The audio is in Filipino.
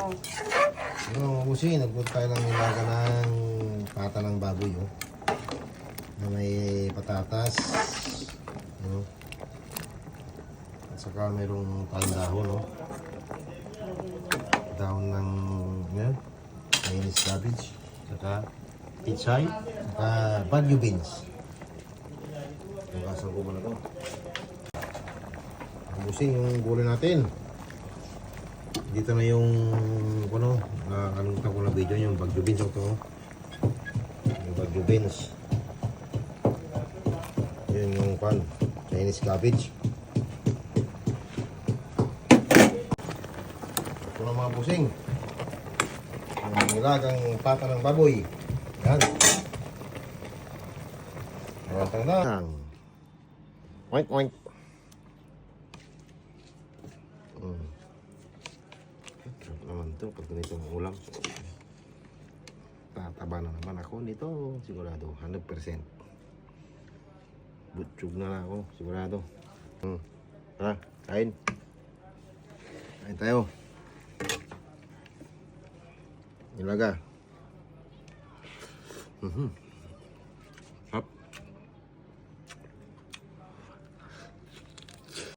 Oh. Ano, Busi, nagpunta tayo ng nilaga ng pata ng baboy, oh. Na may patatas, ano. At saka mayroong tayong dahon, oh. Dahon ng, yan, Chinese cabbage, saka pichay, saka Baguio beans. Hugasan ko muna ito. Busi, yung gulay natin. Dito na yung ano, nakakalimutan ko na video yung Baguio beans ito. Yung Baguio beans. Yun yung pan, Chinese cabbage. Ito na mga busing. Yung nilagang pata ng baboy. Yan. Tang-tang-tang. Oink oink. Sarap naman ito pag ganitong ulam. Tataba na naman ako nito, sigurado 100%. Butchug na lang ako, sigurado. Tara, kain. Kain tayo. Nilaga.